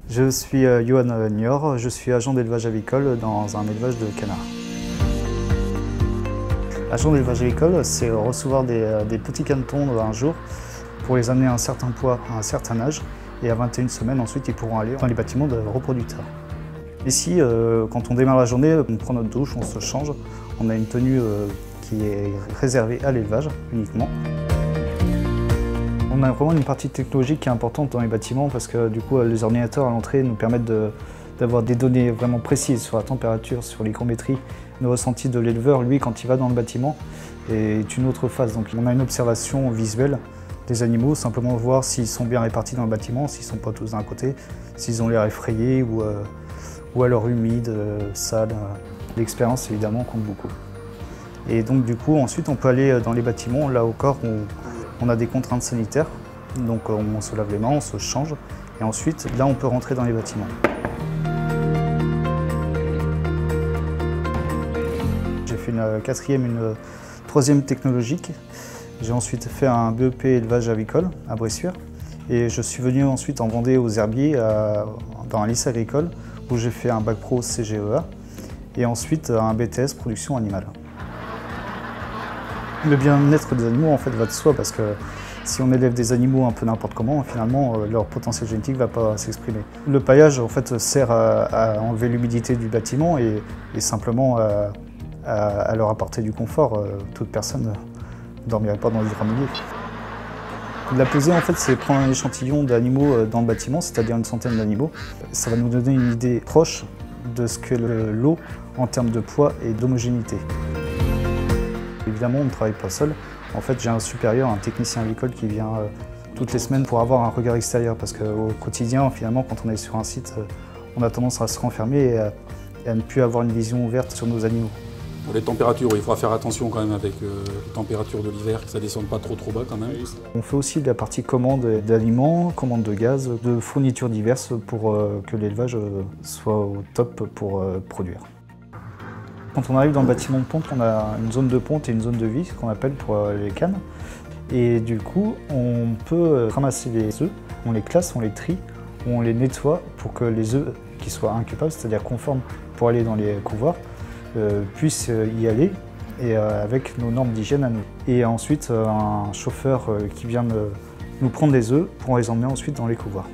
Je suis Johan Nior, je suis agent d'élevage avicole dans un élevage de canards. Agent d'élevage avicole, c'est recevoir des petits canetons un jour pour les amener à un certain poids, à un certain âge, et à 21 semaines ensuite ils pourront aller dans les bâtiments de reproducteurs. Ici, quand on démarre la journée, on prend notre douche, on se change, on a une tenue qui est réservée à l'élevage uniquement. On a vraiment une partie technologique qui est importante dans les bâtiments parce que du coup les ordinateurs à l'entrée nous permettent d'avoir des données vraiment précises sur la température, sur l'hygrométrie. Le ressenti de l'éleveur, lui, quand il va dans le bâtiment, est une autre phase. Donc on a une observation visuelle des animaux, simplement voir s'ils sont bien répartis dans le bâtiment, s'ils ne sont pas tous d'un côté, s'ils ont l'air effrayés ou alors humides, sales. L'expérience évidemment compte beaucoup. Et donc du coup ensuite on peut aller dans les bâtiments, là au corps on a des contraintes sanitaires, donc on se lave les mains, on se change, et ensuite là on peut rentrer dans les bâtiments. J'ai fait une quatrième, une troisième technologique. J'ai ensuite fait un BEP élevage avicole à Bressuire, et je suis venu ensuite en Vendée aux herbiers dans un lycée agricole où j'ai fait un bac pro CGEA et ensuite un BTS production animale. Le bien-être des animaux en fait va de soi parce que si on élève des animaux un peu n'importe comment, finalement leur potentiel génétique ne va pas s'exprimer. Le paillage en fait sert à enlever l'humidité du bâtiment et simplement à leur apporter du confort. Toute personne ne dormirait pas dans l'hydra mouillé. La pesée en fait c'est prendre un échantillon d'animaux dans le bâtiment, c'est-à-dire une centaine d'animaux. Ça va nous donner une idée proche de ce que l'eau en termes de poids et d'homogénéité. Évidemment, on ne travaille pas seul. En fait, j'ai un supérieur, un technicien avicole qui vient toutes les semaines pour avoir un regard extérieur. Parce qu'au quotidien, finalement, quand on est sur un site, on a tendance à se renfermer et à ne plus avoir une vision ouverte sur nos animaux. Pour les températures, il faudra faire attention quand même avec les températures de l'hiver, que ça ne descende pas trop bas quand même. On fait aussi de la partie commande d'aliments, commande de gaz, de fournitures diverses pour que l'élevage soit au top pour produire. Quand on arrive dans le bâtiment de ponte, on a une zone de ponte et une zone de vie, ce qu'on appelle pour les cannes. Et du coup, on peut ramasser les œufs, on les classe, on les trie, on les nettoie pour que les œufs qui soient incubables, c'est-à-dire conformes pour aller dans les couvoirs, puissent y aller et avec nos normes d'hygiène à nous. Et ensuite, un chauffeur qui vient nous prendre les œufs pour les emmener ensuite dans les couvoirs.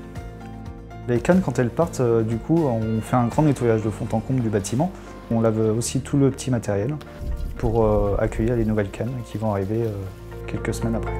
Les cannes, quand elles partent, du coup, on fait un grand nettoyage de fond en comble du bâtiment. On lave aussi tout le petit matériel pour accueillir les nouvelles cannes qui vont arriver quelques semaines après.